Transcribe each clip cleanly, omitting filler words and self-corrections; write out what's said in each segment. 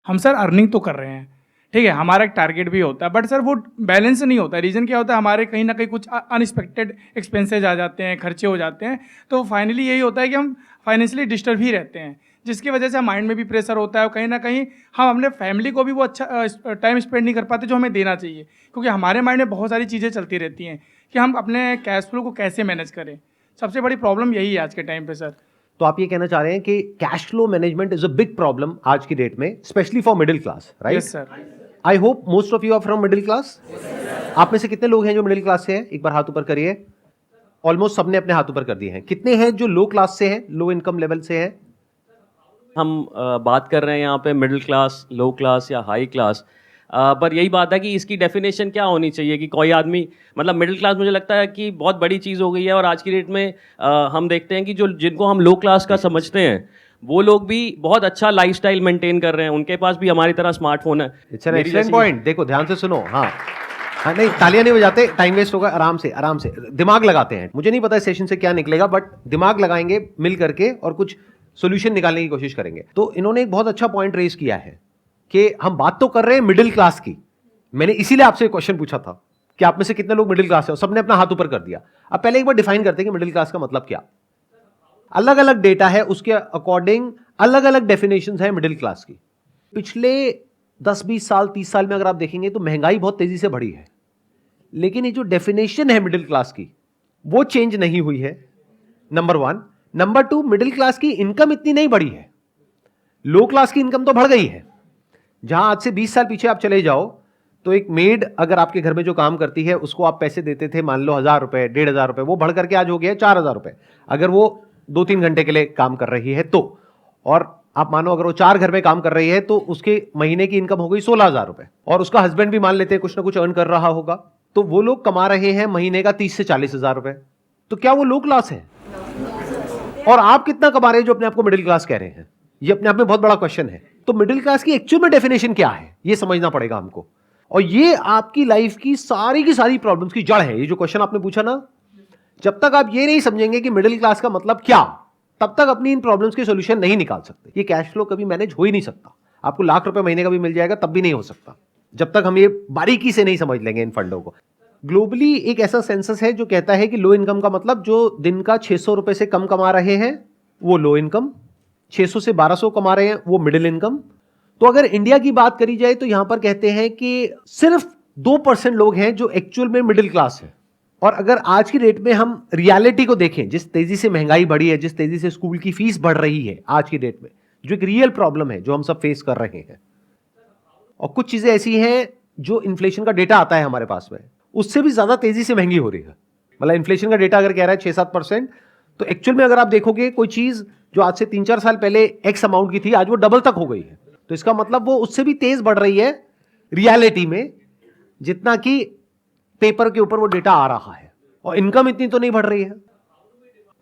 हम sir earning तो कर रहे हैं, ठीक है, हमारा एक टारगेट भी होता है, बट सर वो बैलेंस नहीं होता। रीज़न क्या होता है, हमारे कहीं ना कहीं कुछ अनएक्सपेक्टेड एक्सपेंसेज आ जाते हैं, खर्चे हो जाते हैं, तो फाइनली यही होता है कि हम फाइनेंशियली डिस्टर्ब ही रहते हैं, जिसकी वजह से माइंड में भी प्रेशर होता है और कहीं ना कहीं हम अपने फैमिली को भी वो अच्छा टाइम स्पेंड नहीं कर पाते जो हमें देना चाहिए, क्योंकि हमारे माइंड में बहुत सारी चीज़ें चलती रहती हैं कि हम अपने कैश फ्लो को कैसे मैनेज करें। सबसे बड़ी प्रॉब्लम यही है आज के टाइम पे सर। तो आप ये कहना चाह रहे हैं कि cash flow management is a big problem आज की डेट में, specially for middle class, right? Yes sir. I hope most of you are from middle class. आप में से कितने लोग हैं जो मिडिल क्लास से हैं? एक बार हाथ ऊपर करिए। ऑलमोस्ट सबने अपने हाथ ऊपर कर दिए हैं। कितने हैं जो लो क्लास से हैं, लो इनकम लेवल से हैं? हम बात कर रहे हैं यहाँ पे मिडिल क्लास, लो क्लास या हाई क्लास, पर यही बात है कि इसकी डेफिनेशन क्या होनी चाहिए कि कोई आदमी, मतलब मिडिल क्लास मुझे लगता है कि बहुत बड़ी चीज़ हो गई है। और आज की डेट में हम देखते हैं कि जो जिनको हम लो क्लास का समझते हैं वो लोग भी बहुत अच्छा लाइफस्टाइल मेंटेन कर रहे हैं, उनके पास भी हमारी तरह स्मार्टफोन है। It's an excellent point. देखो ध्यान से सुनो। हाँ हाँ, नहीं तालियां नहीं बजाते, टाइम वेस्ट होगा। आराम से आराम से दिमाग लगाते हैं। मुझे नहीं पता इस सेशन से क्या निकलेगा, बट दिमाग लगाएंगे मिल करके और कुछ सोल्यूशन निकालने की कोशिश करेंगे। तो इन्होंने एक बहुत अच्छा पॉइंट रेज किया है कि हम बात तो कर रहे हैं मिडिल क्लास की। मैंने इसीलिए आपसे क्वेश्चन पूछा था कि आप में से कितने लोग मिडिल क्लास है, सबने अपना हाथ ऊपर कर दिया। अब पहले एक बार डिफाइन करते हैं कि मिडिल क्लास का मतलब क्या। अलग अलग डेटा है, उसके अकॉर्डिंग अलग अलग डेफिनेशंस है मिडिल क्लास की। पिछले 10-20 साल 30 साल में अगर आप देखेंगे तो महंगाई बहुत तेजी से बढ़ी है, लेकिन ये जो डेफिनेशन है मिडिल क्लास की वो चेंज नहीं हुई है, नंबर 1। नंबर 2, मिडिल क्लास की इनकम इतनी नहीं बढ़ी है, लो क्लास की इनकम तो बढ़ गई है। जहां आज से 20 साल पीछे आप चले जाओ तो एक मेड अगर आपके घर में जो काम करती है उसको आप पैसे देते थे, मान लो 1000 रुपए 1500 रुपए, वो बढ़ करके आज हो गया 4000 रुपए अगर वो 2-3 घंटे के लिए काम कर रही है तो। और आप मानो अगर वो 4 घर में काम कर रही है तो उसके महीने की इनकम हो गई 16000 रुपए, और उसका हस्बैंड भी मान लेते हैं कुछ ना कुछ अर्न कर रहा होगा, तो वो लोग कमा रहे हैं महीने का 30 से 40 हजार रुपए। तो क्या वो लो क्लास है? और आप कितना कमा रहे हैं जो अपने आप को मिडिल क्लास कह रहे हैं? ये अपने आप में बहुत बड़ा क्वेश्चन है। तो मिडिल क्लास की एक्चुअल में डेफिनेशन क्या है ये समझना पड़ेगा हमको, और ये आपकी लाइफ की सारी प्रॉब्लम्स की जड़ है। ये जो क्वेश्चन आपने पूछा ना, जब तक आप ये नहीं समझेंगे कि मिडिल क्लास का मतलब क्या, तब तक अपनी इन प्रॉब्लम्स के सॉल्यूशन नहीं निकाल सकते। ये कैश फ्लो कभी मैनेज हो ही नहीं सकता। आपको लाख रुपए महीने का भी मिल जाएगा तब भी नहीं हो सकता, जब तक हम ये बारीकी से नहीं समझ लेंगे इन फंडों को। ग्लोबली एक ऐसा सेंसस है जो कहता है कि लो इनकम का मतलब जो दिन का 600 रुपए से कम कमा रहे हैं वो लो इनकम, 600 से 1200 कमा रहे हैं वो मिडिल इनकम। तो अगर इंडिया की बात करी जाए तो यहां पर कहते हैं कि सिर्फ 2% लोग हैं जो एक्चुअल में मिडिल क्लास है। और अगर आज की डेट में हम रियलिटी को देखें, जिस तेजी से महंगाई बढ़ी है, जिस तेजी से स्कूल की फीस बढ़ रही है आज की डेट में, जो एक रियल प्रॉब्लम है जो हम सब फेस कर रहे हैं, और कुछ चीजें ऐसी हैं जो इन्फ्लेशन का डेटा आता है हमारे पास में, उससे भी ज्यादा तेजी से महंगी हो रही है। मतलब इन्फ्लेशन का डेटा अगर कह रहा है 6-7%, तो एक्चुअल में अगर आप देखोगे कोई चीज जो आज से 3-4 साल पहले एक्स अमाउंट की थी, आज वो डबल तक हो गई है। तो इसका मतलब वो उससे भी तेज बढ़ रही है रियलिटी में, जितना कि पेपर के ऊपर वो डेटा आ रहा है, और इनकम इतनी तो नहीं बढ़ रही है।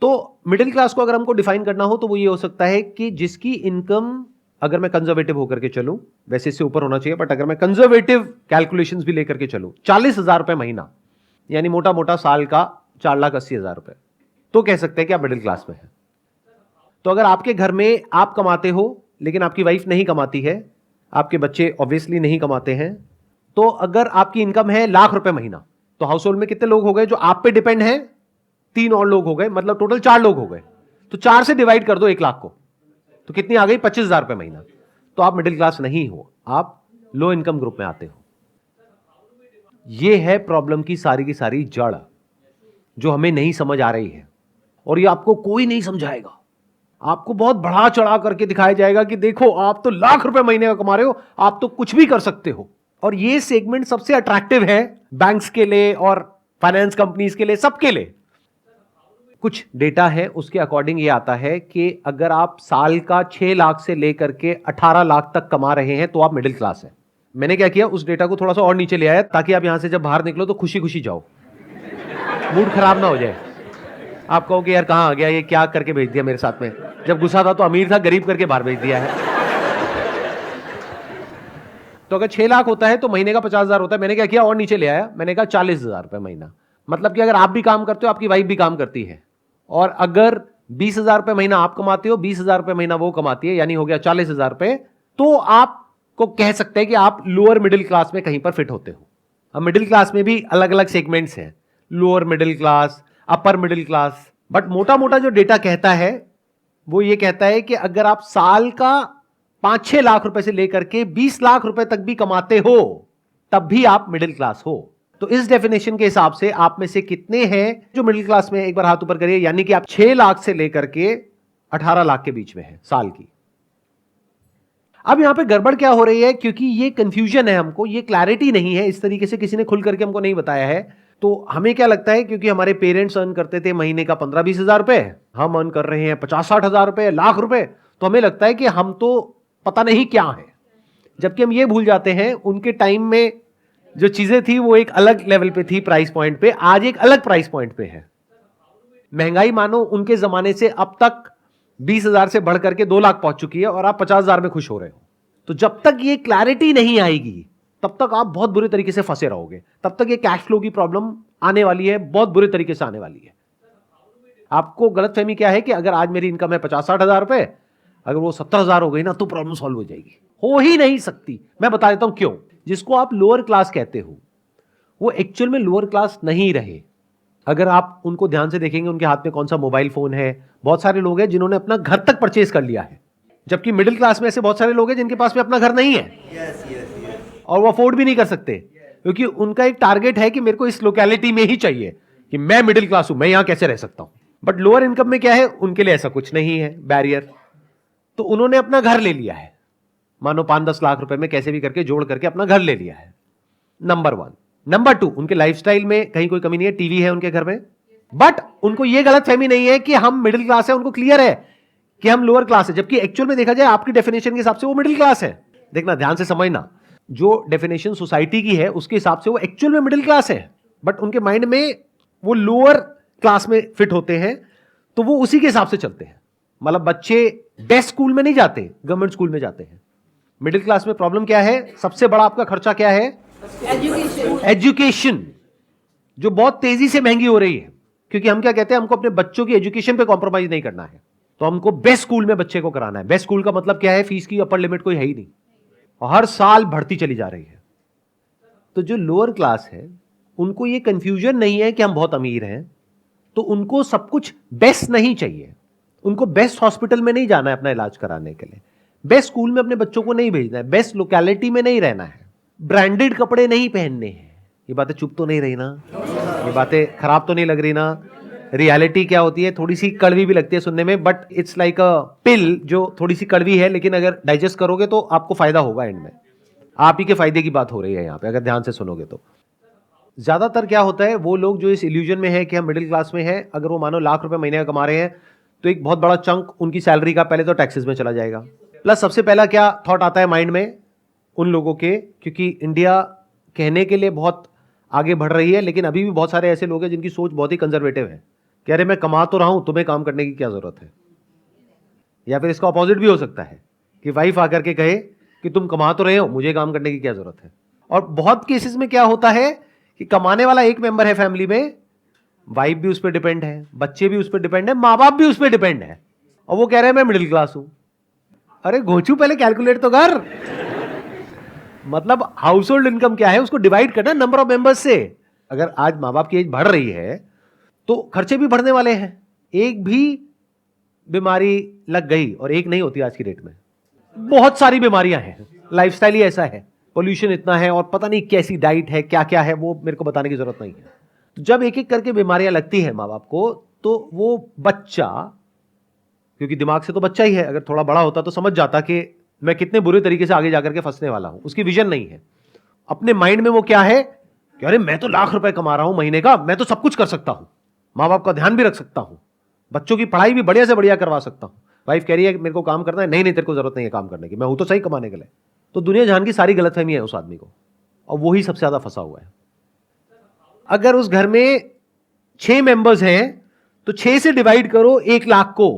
तो मिडिल क्लास को अगर हमको डिफाइन करना हो तो वो ये हो सकता है कि जिसकी इनकम, अगर मैं कंजर्वेटिव होकर के चलूं, वैसे इससे ऊपर होना चाहिए, बट अगर मैं कंजर्वेटिव कैलकुलेशंस भी लेकर के चलूं, 40,000 रुपए महीना, यानी मोटा मोटा साल का 4,80,000 रुपए, तो कह सकते हैं कि आप मिडिल क्लास में हैं। तो अगर आपके घर में आप कमाते हो लेकिन आपकी वाइफ नहीं कमाती है, आपके बच्चे ऑब्वियसली नहीं कमाते हैं, तो अगर आपकी इनकम है लाख रुपए महीना, तो हाउस होल्ड में कितने लोग हो गए जो आप पे डिपेंड हैं? 3 और लोग हो गए, मतलब टोटल 4 लोग हो गए। तो 4 से डिवाइड कर दो 1 लाख को, तो कितनी आ गई? 25,000 रुपए महीना। तो आप मिडिल क्लास नहीं हो, आप लो इनकम ग्रुप में आते हो। यह है प्रॉब्लम की सारी जड़ जो हमें नहीं समझ आ रही है, और ये आपको कोई नहीं समझाएगा। आपको बहुत बढ़ा चढ़ा करके दिखाया जाएगा कि देखो आप तो लाख रुपए महीने का कमा रहे हो, आप तो कुछ भी कर सकते हो। और ये सेगमेंट सबसे अट्रैक्टिव है बैंक्स के लिए और फाइनेंस कंपनीज के लिए, सबके लिए। कुछ डेटा है उसके अकॉर्डिंग ये आता है कि अगर आप साल का 6 लाख से लेकर के 18 लाख तक कमा रहे हैं तो आप मिडिल क्लास हैं। मैंने क्या किया, उस डेटा को थोड़ा सा और नीचे ले आया ताकि आप यहां से जब बाहर निकलो तो खुशी खुशी जाओ, मूड खराब ना हो जाए। आप कहो कि यार कहां आ गया, ये क्या करके भेज दिया मेरे साथ में, जब गुस्सा था तो अमीर था, गरीब करके बाहर भेज दिया है। तो अगर 6 लाख होता है तो महीने का 50,000 होता है। मैंने क्या किया, और नीचे ले आया, मैंने कहा 40,000 रुपए महीना। मतलब कि अगर आप भी काम करते हो, आपकी वाइफ भी काम करती है, और अगर 20,000 रुपए महीना आप कमाते हो, 20,000 रुपए महीना वो कमाती है, यानी हो गया 40,000 रुपए, तो आपको को कह सकते हैं कि आप लोअर मिडिल क्लास में कहीं पर फिट होते हो। अब मिडिल क्लास में भी अलग अलग सेगमेंट्स हैं, lower middle class, upper middle class. But मोटा मोटा जो डेटा कहता है वो ये कहता है कि अगर आप साल का 5-6 लाख रुपए से लेकर के 20 लाख रुपए तक भी कमाते हो तब भी आप मिडिल क्लास हो। तो इस डेफिनेशन के हिसाब से आप में से कितने हैं जो मिडिल क्लास में, एक बार हाथ ऊपर करिए, यानी कि आप 6 लाख से लेकर के 18 लाख के बीच में है साल की। अब यहां पे गड़बड़ क्या हो रही है, क्योंकि ये कंफ्यूजन है, हमको ये क्लैरिटी नहीं है, इस तरीके से किसी ने खुल करके हमको नहीं बताया है। तो हमें क्या लगता है, क्योंकि हमारे पेरेंट्स अर्न करते थे महीने का 15-20 हजार रुपए, हम अर्न कर रहे हैं 50-60 हजार रुपए, लाख रुपए, तो हमें लगता है कि हम तो पता नहीं क्या है। जबकि हम ये भूल जाते हैं उनके टाइम में जो चीजें थी वो एक अलग लेवल पे थी, प्राइस पॉइंट पे, आज एक अलग प्राइस पॉइंट पे है। महंगाई मानो उनके जमाने से अब तक 20,000 से बढ़ करके 2 लाख पहुंच चुकी है और आप 50,000 में खुश हो रहे हो। तो जब तक ये क्लैरिटी नहीं आएगी तब तक आप बहुत बुरे तरीके से फंसे रहोगे, तब तक ये कैश फ्लो की प्रॉब्लम आने वाली है, बहुत बुरे तरीके से आने वाली है। आपको गलतफहमी क्या है कि अगर आज मेरी इनकम है 50-60 हजार रुपए, अगर वो 70,000 हो गई ना तो प्रॉब्लम सॉल्व हो जाएगी। हो ही नहीं सकती। मैं बता देता हूं क्यों। जिसको आप लोअर क्लास कहते हो वो एक्चुअल में लोअर क्लास नहीं रहे। अगर आप उनको ध्यान से देखेंगे, उनके हाथ में कौन सा मोबाइल फोन है। बहुत सारे लोग हैं जिन्होंने अपना घर तक परचेज कर लिया है, जबकि मिडिल क्लास में ऐसे बहुत सारे लोग हैं जिनके पास में अपना घर नहीं है और वो अफोर्ड भी नहीं कर सकते, क्योंकि उनका एक टारगेट है कि मेरे को इस लोकेलिटी में ही चाहिए, कि मैं मिडिल क्लास हूं, मैं यहां कैसे रह सकता हूं। बट लोअर इनकम में क्या है, उनके लिए ऐसा कुछ नहीं है बैरियर, तो उन्होंने अपना घर ले लिया है। मानो 5-10 लाख रुपए में कैसे भी करके जोड़ करके अपना घर ले लिया है, नंबर 1। नंबर 2, उनके लाइफस्टाइल में कहीं कोई कमी नहीं है, टीवी है उनके घर में, बट उनको यह गलतफहमी नहीं है कि हम मिडिल क्लास है, उनको क्लियर है कि हम लोअर क्लास है, जबकि एक्चुअल में देखा जाए आपकी डेफिनेशन के हिसाब से वो मिडिल क्लास है। देखना, ध्यान से समझना, जो डेफिनेशन सोसाइटी की है उसके हिसाब से वो एक्चुअल में मिडिल क्लास है, बट उनके माइंड में वो लोअर क्लास में फिट होते हैं, तो वो उसी के हिसाब से चलते हैं। मतलब बच्चे बेस्ट स्कूल में नहीं जाते, गवर्नमेंट स्कूल में जाते हैं। मिडिल क्लास में प्रॉब्लम क्या है, सबसे बड़ा आपका खर्चा क्या है, एजुकेशन, जो बहुत तेजी से महंगी हो रही है। क्योंकि हम क्या कहते हैं, हमको अपने बच्चों की एजुकेशन पे कॉम्प्रोमाइज नहीं करना है, तो हमको बेस्ट स्कूल में बच्चे को कराना है। बेस्ट स्कूल का मतलब क्या है, फीस की अपर लिमिट कोई है ही नहीं, और हर साल बढ़ती चली जा रही है। तो जो लोअर क्लास है उनको ये कंफ्यूजन नहीं है कि हम बहुत अमीर हैं, तो उनको सब कुछ बेस्ट नहीं चाहिए। उनको बेस्ट हॉस्पिटल में नहीं जाना है अपना इलाज कराने के लिए, बेस्ट स्कूल में अपने बच्चों को नहीं भेजना है, बेस्ट लोकेलिटी में नहीं रहना है, ब्रांडेड कपड़े नहीं पहनने हैं। ये बातें चुप तो नहीं रही ना, ये बातें खराब तो नहीं लग रही ना। रियलिटी क्या होती है, थोड़ी सी कड़वी भी लगती है सुनने में, बट इट्स लाइक अ पिल जो थोड़ी सी कड़वी है, लेकिन अगर डाइजेस्ट करोगे तो आपको फायदा होगा एंड में। आप ही के फायदे की बात हो रही है यहाँ पे, अगर ध्यान से सुनोगे तो। ज्यादातर क्या होता है, वो लोग जो इस इल्यूजन में है कि हम मिडिल क्लास में हैं, अगर वो मानो लाख रुपए महीने का कमा रहे हैं तो एक बहुत बड़ा चंक उनकी सैलरी का पहले तो टैक्सेस में चला जाएगा। प्लस सबसे पहला क्या थॉट आता है माइंड में उन लोगों के, क्योंकि इंडिया कहने के लिए बहुत आगे बढ़ रही है, लेकिन अभी भी बहुत सारे ऐसे लोग हैं जिनकी सोच बहुत ही कंजर्वेटिव है। कह रहे मैं कमा तो रहा हूं, तुम्हें काम करने की क्या जरूरत है। या फिर इसका अपोजिट भी हो सकता है कि वाइफ आकर के कहे कि तुम कमा तो रहे हो, मुझे काम करने की क्या जरूरत है। और बहुत केसेस में क्या होता है कि कमाने वाला एक मेंबर है फैमिली में, वाइफ भी उस पर डिपेंड है, बच्चे भी उस पर डिपेंड है, माँ बाप भी उस पर डिपेंड है, और वो कह रहे हैं मैं मिडिल क्लास हूं। अरे घोचू, पहले कैलकुलेट तो कर। मतलब हाउस होल्ड इनकम क्या है उसको डिवाइड करना नंबर ऑफ मेंबर्स से। अगर आज माँ बाप की एज बढ़ रही है तो खर्चे भी बढ़ने वाले हैं। एक भी बीमारी लग गई, और एक नहीं होती आज की डेट में, बहुत सारी बीमारियां हैं। लाइफस्टाइल ही ऐसा है, पोल्यूशन इतना है, और पता नहीं कैसी डाइट है, क्या क्या है, वो मेरे को बताने की जरूरत नहीं है। तो जब एक एक करके बीमारियां लगती है माँ बाप को, तो वो बच्चा, क्योंकि दिमाग से तो बच्चा ही है, अगर थोड़ा बड़ा होता तो समझ जाता कि मैं कितने बुरे तरीके से आगे जाकर के फंसने वाला हूं। उसकी विजन नहीं है। अपने माइंड में वो क्या है कि अरे मैं तो लाख रुपए कमा रहा हूं महीने का, मैं तो सब कुछ कर सकता हूं, माँ बाप का ध्यान भी रख सकता हूं, बच्चों की पढ़ाई भी बढ़िया से बढ़िया करवा सकता हूं। वाइफ कह रही है मेरे को काम करना है, नहीं नहीं तेरे को जरूरत नहीं है काम करने की, मैं हूं तो सही कमाने के लिए। तो दुनिया जहान की सारी गलतफहमी है उस आदमी को, और वो ही सबसे ज्यादा फंसा हुआ है। अगर उस घर में 6 मेंबर्स हैं तो 6 से डिवाइड करो 1 लाख को,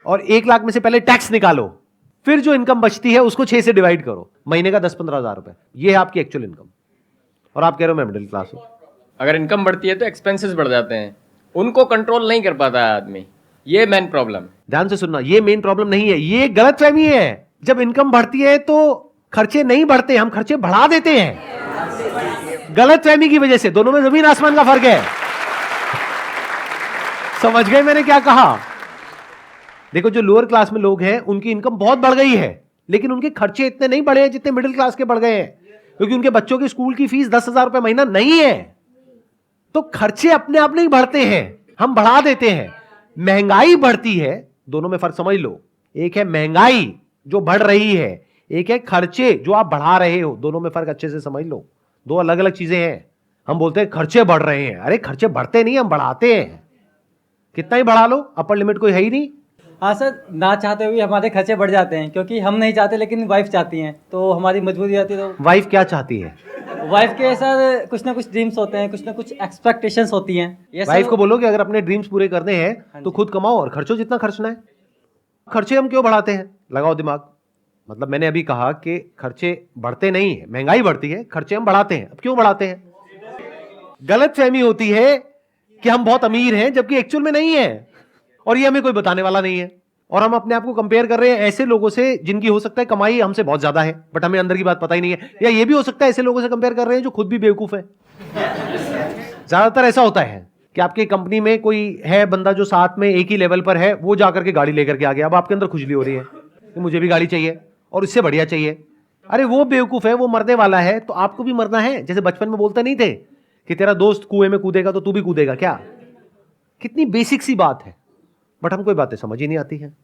और 1 लाख में से पहले टैक्स निकालो, फिर जो इनकम बचती है उसको 6 से डिवाइड करो, महीने का 10-15 हजार रुपए, ये है आपकी एक्चुअल इनकम। और आप कह रहे हो मैं मिडिल क्लास हूं। अगर इनकम बढ़ती है तो एक्सपेंसेस बढ़ जाते हैं, उनको कंट्रोल नहीं कर पाता है आदमी, ये मेन प्रॉब्लम। ध्यान से सुनना, ये मेन प्रॉब्लम नहीं है, ये गलतफहमी है। जब इनकम बढ़ती है तो खर्चे नहीं बढ़ते, हम खर्चे बढ़ा देते हैं गलतफहमी की वजह से। दोनों में जमीन आसमान का फर्क है। समझ गए मैंने क्या कहा? देखो, जो लोअर क्लास में लोग हैं उनकी इनकम बहुत बढ़ गई है, लेकिन उनके खर्चे इतने नहीं बढ़े हैं जितने मिडिल क्लास के बढ़ गए हैं, क्योंकि उनके बच्चों की स्कूल की फीस 10,000 रुपए महीना नहीं है। तो खर्चे अपने आप नहीं बढ़ते हैं, हम बढ़ा देते हैं। महंगाई बढ़ती है, दोनों में फर्क समझ लो। एक है महंगाई जो बढ़ रही है, एक है खर्चे जो आप बढ़ा रहे हो। दोनों में फर्क अच्छे से समझ लो, दो अलग अलग चीजें हैं। हम बोलते हैं खर्चे बढ़ रहे हैं, अरे खर्चे बढ़ते नहीं, हम बढ़ाते हैं। कितना ही बढ़ा लो, अपर लिमिट कोई है ही नहीं। हाँ सर, ना चाहते हुए हमारे खर्चे बढ़ जाते हैं, क्योंकि हम नहीं चाहते लेकिन वाइफ चाहती हैं, तो हमारी मजबूरी आती है। तो वाइफ क्या चाहती है? वाइफ के सर कुछ ना कुछ ड्रीम्स होते हैं, कुछ ना कुछ एक्सपेक्टेशंस होती हैं। ये वाइफ सब को बोलो कि अगर अपने ड्रीम्स पूरे करने हैं तो खुद कमाओ और खर्चो जितना खर्चना है। खर्चे हम क्यों बढ़ाते हैं? लगाओ दिमाग। मतलब मैंने अभी कहा कि खर्चे बढ़ते नहीं है, महंगाई बढ़ती है, खर्चे हम बढ़ाते हैं। अब क्यों बढ़ाते हैं? गलतफहमी होती है कि हम बहुत अमीर हैं, जबकि एक्चुअल में नहीं है, और ये हमें कोई बताने वाला नहीं है। और हम अपने आप को कंपेयर कर रहे हैं ऐसे लोगों से जिनकी हो सकता है कमाई हमसे बहुत ज्यादा है, बट हमें अंदर की बात पता ही नहीं है। या ये भी हो सकता है ऐसे लोगों से कंपेयर कर रहे हैं जो खुद भी बेवकूफ है। ज्यादातर ऐसा होता है कि आपकी कंपनी में कोई है बंदा जो साथ में एक ही लेवल पर है, वो जाकर के गाड़ी लेकर के आ गया। अब आपके अंदर खुजली हो रही है कि मुझे भी गाड़ी चाहिए और इससे बढ़िया चाहिए। अरे वो बेवकूफ है, वो मरने वाला है, तो आपको भी मरना है। जैसे बचपन में बोलते नहीं थे कि तेरा दोस्त कुएं में कूदेगा तो तू भी कूदेगा क्या? कितनी बेसिक सी बात है, बट हमको ये बातें समझ ही नहीं आती हैं।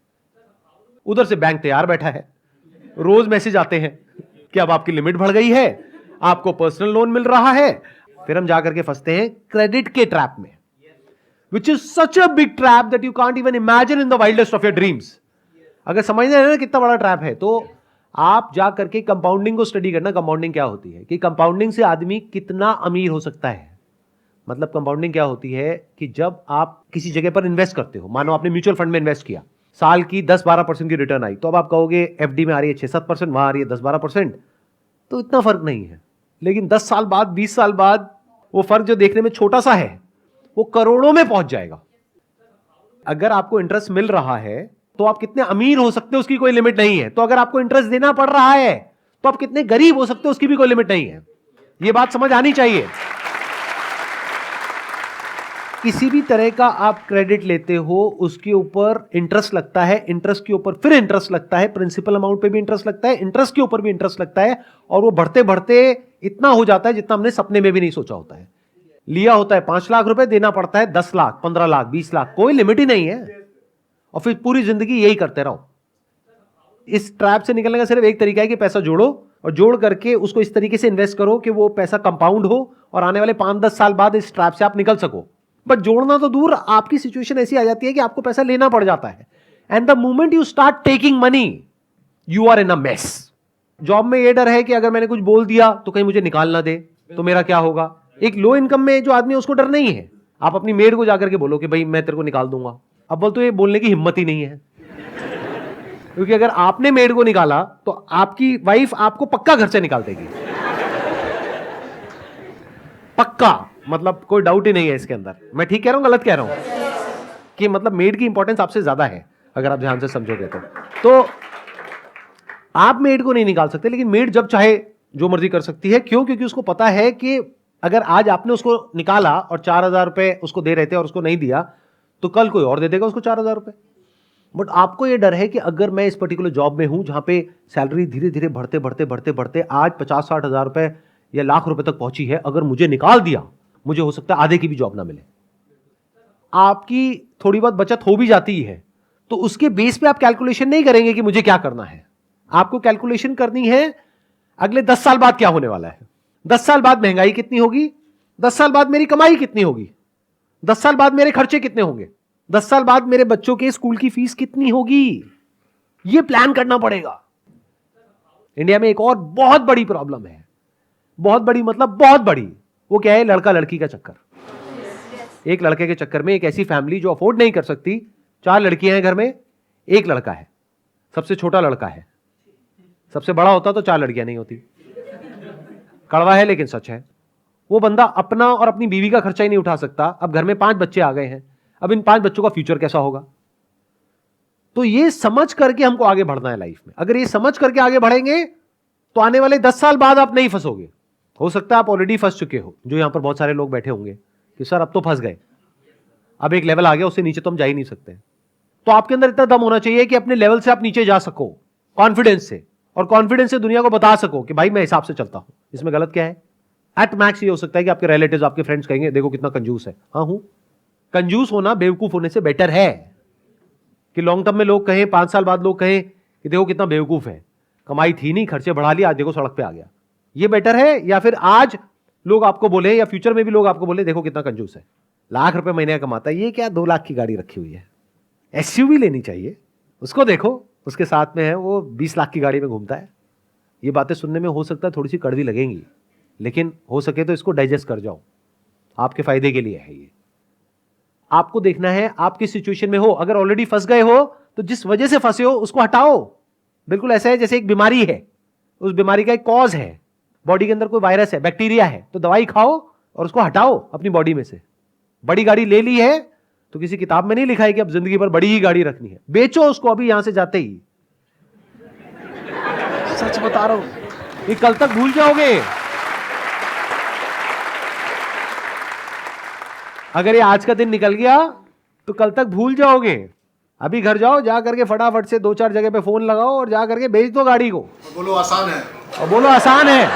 उधर से बैंक तैयार बैठा है, रोज मैसेज आते हैं कि अब आपकी लिमिट बढ़ गई है, आपको पर्सनल लोन मिल रहा है। फिर हम जाकर के फंसते हैं क्रेडिट के ट्रैप में, which is such a big trap that you can't even imagine in the wildest of your dreams. अगर समझना है ना कितना बड़ा ट्रैप है, तो आप जा करके कंपाउंडिंग को स्टडी करना। कंपाउंडिंग क्या होती है, कि कंपाउंडिंग से आदमी कितना अमीर हो सकता है। मतलब कंपाउंडिंग क्या होती है कि जब आप किसी जगह पर इन्वेस्ट करते हो, मानो आपने म्यूचुअल फंड में इन्वेस्ट किया, साल की 10-12% की रिटर्न आई, तो अब आप कहोगे एफडी में आ रही है 6-7%, वहां आ रही है 10-12%, तो इतना फर्क नहीं है। लेकिन 10 साल बाद, 20 साल बाद वो फर्क जो देखने में छोटा सा है, वो करोड़ों में पहुंच जाएगा। अगर आपको इंटरेस्ट मिल रहा है तो आप कितने अमीर हो सकते हो उसकी कोई लिमिट नहीं है। तो अगर आपको इंटरेस्ट देना पड़ रहा है तो आप कितने गरीब हो सकते हो उसकी भी कोई लिमिट नहीं है। यह बात समझ आनी चाहिए। किसी भी तरह का आप क्रेडिट लेते हो, उसके ऊपर इंटरेस्ट लगता है, इंटरेस्ट के ऊपर फिर इंटरेस्ट लगता है, प्रिंसिपल अमाउंट पे भी इंटरेस्ट लगता है, इंटरेस्ट के ऊपर भी इंटरेस्ट लगता है, और वो बढ़ते बढ़ते इतना हो जाता है जितना हमने सपने में भी नहीं सोचा होता है। लिया होता है 5 लाख रुपए, देना पड़ता है 10 लाख, 15 लाख, 20 लाख, कोई लिमिट ही नहीं है, और फिर पूरी जिंदगी यही करते रहो। इस ट्रैप से निकलने का सिर्फ एक तरीका है कि पैसा जोड़ो, और जोड़ करके उसको इस तरीके से इन्वेस्ट करो कि वो पैसा कंपाउंड हो, और आने वाले 5-10 साल बाद इस ट्रैप से आप निकल सको। बट जोड़ना तो दूर, आपकी सिचुएशन ऐसी आ जाती है कि आपको पैसा लेना पड़ जाता है, and the moment you start taking money you are in a mess. Job में ये डर है कि अगर मैंने कुछ बोल दिया तो कहीं मुझे निकाल ना दे, तो मेरा क्या होगा। एक लो इनकम में जो आदमी है उसको डर नहीं है। आप अपनी मेड को जाकर के बोलो कि भाई मैं तेरे को निकाल दूंगा, अब बोल तो ये बोलने की हिम्मत ही नहीं है, क्योंकि अगर आपने मेड को निकाला तो आपकी वाइफ आपको पक्का घर से निकाल देगी, पक्का। मतलब कोई डाउट ही नहीं है इसके अंदर। मैं ठीक कह रहा हूं, गलत कह रहा हूं? कि मतलब मेड की इंपॉर्टेंस आपसे ज्यादा है अगर आप ध्यान से समझोगे तो आप मेड को नहीं निकाल सकते, लेकिन मेड जब चाहे जो मर्जी कर सकती है। क्यों? क्योंकि उसको पता है कि अगर आज आपने उसको निकाला और 4,000 रुपए उसको दे रहे थे और उसको नहीं दिया, तो कल कोई और दे देगा उसको 4,000 रुपए। बट आपको यह डर है कि अगर मैं इस पर्टिकुलर जॉब में हूं जहां पे सैलरी धीरे धीरे बढ़ते बढ़ते बढ़ते बढ़ते आज 50-60 हजार रुपए या लाख रुपए तक पहुंची है, अगर मुझे निकाल दिया मुझे हो सकता है आधे की भी जॉब ना मिले। आपकी थोड़ी बहुत बचत हो भी जाती है, तो उसके बेस पे आप कैलकुलेशन नहीं करेंगे कि मुझे क्या करना है। आपको कैलकुलेशन करनी है अगले 10 साल बाद क्या होने वाला है, 10 साल बाद महंगाई कितनी होगी, 10 साल बाद मेरी कमाई कितनी होगी, 10 साल बाद मेरे खर्चे कितने होंगे, 10 साल बाद मेरे बच्चों के स्कूल की फीस कितनी होगी। यह प्लान करना पड़ेगा। इंडिया में एक और बहुत बड़ी प्रॉब्लम है, बहुत बड़ी मतलब बहुत बड़ी। वो क्या है? लड़का लड़की का चक्कर। एक लड़के के चक्कर में एक ऐसी फैमिली जो अफोर्ड नहीं कर सकती, 4 लड़कियां हैं घर में, एक लड़का है, सबसे छोटा लड़का है। सबसे बड़ा होता तो 4 लड़कियां नहीं होती। कड़वा है लेकिन सच है। वो बंदा अपना और अपनी बीवी का खर्चा ही नहीं उठा सकता। अब घर में 5 बच्चे आ गए हैं, अब इन 5 बच्चों का फ्यूचर कैसा होगा। तो ये समझ करके हमको आगे बढ़ना है लाइफ में। अगर ये समझ करके आगे बढ़ेंगे तो आने वाले 10 साल बाद आप नहीं फंसोगे। हो सकता है आप ऑलरेडी फंस चुके हो, जो यहां पर बहुत सारे लोग बैठे होंगे कि सर अब तो फंस गए, अब एक लेवल आ गया, उससे नीचे तो हम जा ही नहीं सकते। तो आपके अंदर इतना दम होना चाहिए कि अपने लेवल से आप नीचे जा सको कॉन्फिडेंस से, और कॉन्फिडेंस से दुनिया को बता सको कि भाई मैं हिसाब से चलता हूं, इसमें गलत क्या है। एट मैक्स ये हो सकता है कि आपके रिलेटिव्स, आपके फ्रेंड्स कहेंगे देखो कितना कंजूस है। हाँ हूं, कंजूस होना बेवकूफ होने से बेटर है कि लॉन्ग टर्म में लोग कहें, 5 साल बाद लोग कहें कि देखो कितना बेवकूफ है, कमाई थी नहीं, खर्चे बढ़ा लिया, आज देखो सड़क पे आ गया। ये बेटर है, या फिर आज लोग आपको बोले, या फ्यूचर में भी लोग आपको बोले देखो कितना कंजूस है, लाख रुपए महीने का कमाता है, ये क्या 2 लाख की गाड़ी रखी हुई है। एसयूवी लेनी चाहिए उसको, देखो उसके साथ में है वो 20 लाख की गाड़ी में घूमता है। ये बातें सुनने में हो सकता है थोड़ी सी कड़वी लगेंगी, लेकिन हो सके तो इसको डाइजेस्ट कर जाओ, आपके फायदे के लिए है ये। आपको देखना है आप किस सिचुएशन में हो। अगर ऑलरेडी फंस गए हो तो जिस वजह से फंसे हो उसको हटाओ। बिल्कुल ऐसा है जैसे एक बीमारी है, उस बीमारी का एक कॉज है, बॉडी के अंदर कोई वायरस है, बैक्टीरिया है, तो दवाई खाओ और उसको हटाओ अपनी बॉडी में से। बड़ी गाड़ी ले ली है तो किसी किताब में नहीं लिखा है कि अब जिंदगी भर बड़ी ही गाड़ी रखनी है, बेचो उसको अभी यहां से जाते ही। सच बता रहा हूं, ये कल तक भूल जाओगे। अगर ये आज का दिन निकल गया तो कल तक भूल जाओगे। अभी घर जाओ, जा करके फटाफट से 2-4 जगह पे फोन लगाओ और जा करके बेच दो गाड़ी को। बोलो आसान है, और बोलो आसान है।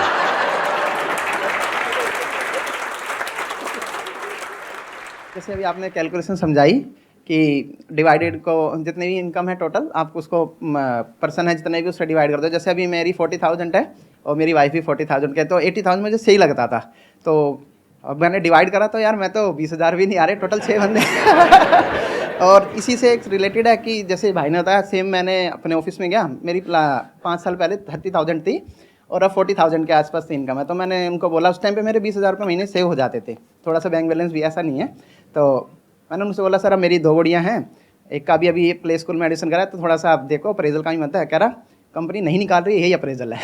जैसे अभी आपने कैलकुलेशन समझाई कि डिवाइडेड को जितनी भी इनकम है टोटल, आप उसको पर्सन है जितने भी उससे डिवाइड कर दो। जैसे अभी मेरी 40,000 है और मेरी वाइफ भी 40,000 के, तो 80,000 मुझे सही लगता था। तो अब मैंने डिवाइड करा तो यार मैं तो 20,000 भी नहीं आ रहे, टोटल 6 बंदे। और इसी से एक रिलेटेड है कि जैसे भाई ने बताया, सेम मैंने अपने ऑफिस में गया, मेरी 5 साल पहले 30,000 थी और अब 40,000 के आसपास इनकम है। तो मैंने उनको बोला, उस टाइम पे मेरे 20,000 रुपये महीने सेव हो जाते थे, थोड़ा सा बैंक बैलेंस भी ऐसा नहीं है। तो मैंने उनसे बोला सर अब मेरी 2 गुड़ियाँ हैं, एक का भी अभी प्ले स्कूल में एडमिशन करा है, तो थोड़ा सा आप देखो अप्रेजल का भी मत है। कह रहा कंपनी नहीं निकाल रही, यही अप्रेजल है।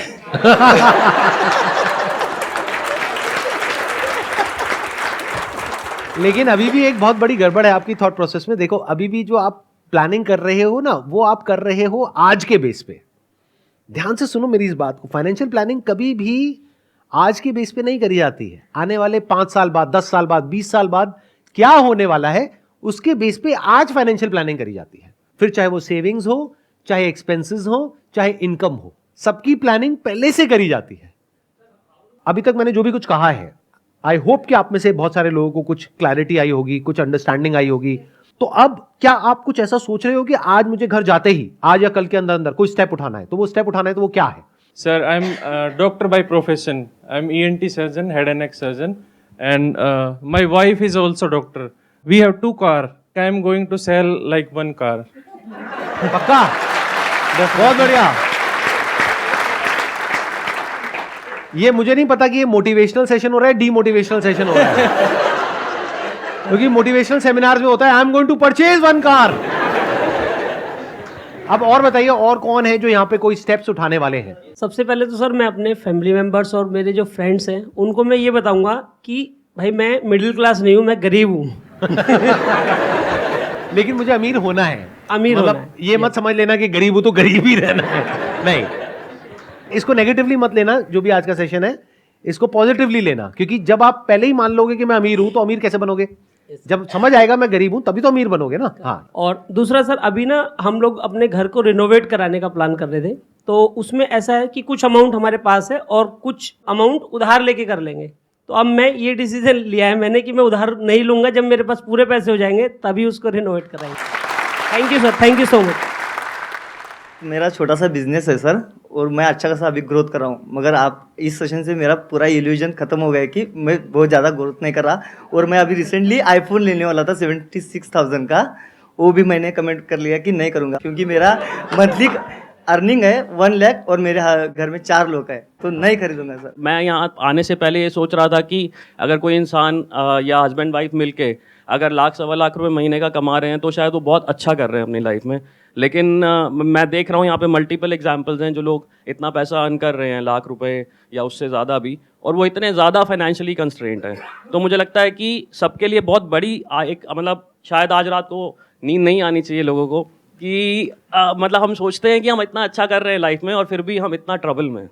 लेकिन अभी भी एक बहुत बड़ी गड़बड़ है आपकी थॉट प्रोसेस में। देखो अभी भी जो आप प्लानिंग कर रहे हो ना, वो आप कर रहे हो आज के बेस पे। ध्यान से सुनो मेरी इस बात को, फाइनेंशियल प्लानिंग कभी भी आज के बेस पे नहीं करी जाती है। आने वाले 5 साल बाद, 10 साल बाद, 20 साल बाद क्या होने वाला है उसके बेस पे आज फाइनेंशियल प्लानिंग करी जाती है। फिर चाहे वो सेविंग्स हो, चाहे एक्सपेंसेस हो, चाहे इनकम हो, सबकी प्लानिंग पहले से करी जाती है। अभी तक मैंने जो भी कुछ कहा है, आई होप कि आप में से बहुत सारे लोगों को कुछ क्लैरिटी आई होगी, कुछ अंडरस्टैंडिंग आई होगी। तो अब क्या आप कुछ ऐसा सोच रहे हो कि आज मुझे घर जाते ही, आज या कल के अंदर अंदर कोई स्टेप उठाना है, तो वो स्टेप उठाना है तो वो क्या है? Sir, I'm a doctor by profession. I'm ENT surgeon, head and neck surgeon, and my wife is also doctor. We have 2 cars. I'm going to sell like 1 car. पक्का? बहुत बढ़िया। ये मुझे नहीं पता कि ये मोटिवेशनल सेशन हो रहा है, डीमोटिवेशनल सेशन हो रहा है। क्योंकि मोटिवेशनल सेमिनार में होता है I am going to purchase 1 car. अब और बताइए, और कौन है जो यहाँ पे कोई स्टेप्स उठाने वाले हैं? सबसे पहले तो सर मैं अपने फैमिली मेंबर्स और मेरे जो फ्रेंड्स हैं उनको मैं ये बताऊंगा कि भाई मैं मिडिल क्लास नहीं हूँ, मैं गरीब हूँ। लेकिन मुझे अमीर होना है। अमीर मतलब होना है। ये मत समझ लेना कि गरीब हूं तो गरीब ही रहना है, नहीं। इसको नेगेटिवली मत लेना, जो भी आज का सेशन है इसको पॉजिटिवली लेना। क्योंकि जब आप पहले ही मान लोगे कि मैं अमीर हूं तो अमीर कैसे बनोगे? जब समझ आएगा मैं गरीब हूं तभी तो अमीर बनोगे ना। हाँ। और दूसरा सर, अभी ना हम लोग अपने घर को रिनोवेट कराने का प्लान कर रहे थे, तो उसमें ऐसा है कि कुछ अमाउंट हमारे पास है और कुछ अमाउंट उधार लेके कर लेंगे। तो अब मैं ये डिसीजन लिया है मैंने कि मैं उधार नहीं लूंगा, जब मेरे पास पूरे पैसे हो जाएंगे तभी उसको रिनोवेट कराएंगे। Thank you sir, thank you so much. मेरा छोटा सा बिजनेस है सर, और मैं अच्छा खासा अभी ग्रोथ कर रहा हूँ, मगर आप इस सेशन से मेरा पूरा इल्यूजन खत्म हो गया कि मैं बहुत ज़्यादा ग्रोथ नहीं कर रहा। और मैं अभी रिसेंटली आईफोन लेने वाला था 76,000 का, वो भी मैंने कमेंट कर लिया कि नहीं करूँगा, क्योंकि मेरा मंथली अर्निंग है 1 लाख और मेरे घर में 4 लोग हैं, तो नहीं खरीदूंगा सर। मैं यहाँ आने से पहले ये सोच रहा था कि अगर कोई इंसान या हस्बैंड वाइफ मिलके अगर 1,00,000-1,25 रुपये महीने का कमा रहे हैं तो शायद वो बहुत अच्छा कर रहे हैं अपनी लाइफ में। लेकिन मैं देख रहा हूँ यहाँ पे मल्टीपल एग्जांपल्स हैं जो लोग इतना पैसा अर्न कर रहे हैं, लाख रुपए या उससे ज़्यादा भी, और वो इतने ज़्यादा फाइनेंशियली कंस्ट्रेंट हैं। तो मुझे लगता है कि सबके लिए बहुत बड़ी एक मतलब शायद आज रात को नींद नहीं आनी चाहिए लोगों को कि मतलब हम सोचते हैं कि हम इतना अच्छा कर रहे हैं लाइफ में और फिर भी हम इतना ट्रबल में हैं।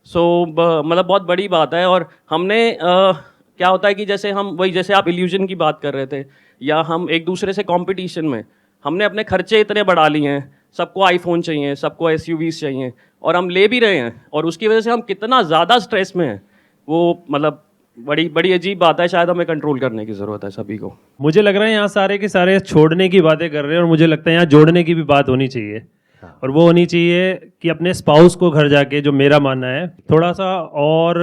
मतलब बहुत बड़ी बात है। और हमने क्या होता है कि जैसे हम वही जैसे आप इल्यूजन की बात कर रहे थे, या हम एक दूसरे से कंपटीशन में हमने अपने खर्चे इतने बढ़ा लिए हैं, सबको आईफोन चाहिए, सबको एसयूवीज चाहिए, और हम ले भी रहे हैं, और उसकी वजह से हम कितना ज़्यादा स्ट्रेस में हैं, वो मतलब बड़ी बड़ी अजीब बात है। शायद हमें कंट्रोल करने की ज़रूरत है सभी को। मुझे लग रहा है यहाँ सारे के सारे छोड़ने की बातें कर रहे हैं, और मुझे लगता है यहाँ जोड़ने की भी बात होनी चाहिए। और वो होनी चाहिए कि अपने स्पाउस को घर जाके, जो मेरा मानना है, थोड़ा सा और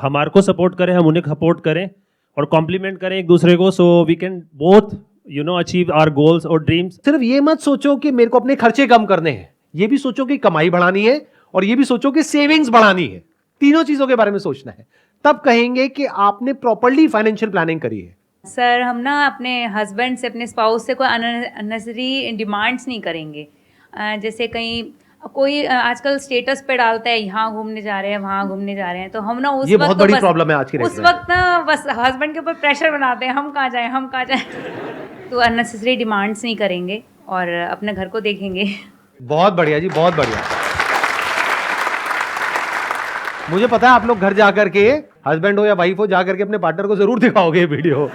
हमारे को सपोर्ट करें, हम उन्हें सपोर्ट करें और कॉम्प्लीमेंट करें एक दूसरे को, so we can both achieve our goals और ड्रीम्स। सिर्फ ये मत सोचो कि मेरे को अपने खर्चे कम करने हैं, ये भी सोचो कि कमाई बढ़ानी है, और ये भी सोचो कि सेविंग्स बढ़ानी है। तीनों चीजों के बारे में सोचना है, तब कहेंगे कि आपने प्रॉपर्ली फाइनेंशियल प्लानिंग करी है। सर, हम ना अपने हस्बैंड से, अपने स्पाउस से कोई अननेसेसरी डिमांड्स नहीं करेंगे। जैसे कहीं कोई आजकल स्टेटस पे डालता है यहाँ घूमने जा रहे हैं, वहाँ घूमने जा रहे हैं, तो हम ना उस ये वक्त बहुत तो बड़ी बस प्रॉब्लम है आज के उस वक्त ना बस हस्बैंड के ऊपर प्रेशर बनाते हैं, हम कहाँ जाएं, हम कहाँ जाएं। तो अननेसेसरी डिमांड्स नहीं करेंगे और अपने घर को देखेंगे। बहुत बढ़िया जी, बहुत बढ़िया। मुझे पता है आप लोग घर जाकर के, हस्बैंड हो या वाइफ हो, जाकर के अपने पार्टनर को जरूर दिखाओगे ये वीडियो,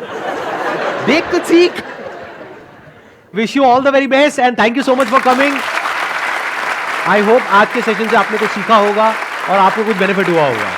देख कुछ सीख। Wish you all the very best and thank you so much for coming. I hope आज के सेशन से आपने कुछ सीखा होगा और आपको कुछ बेनिफिट हुआ होगा।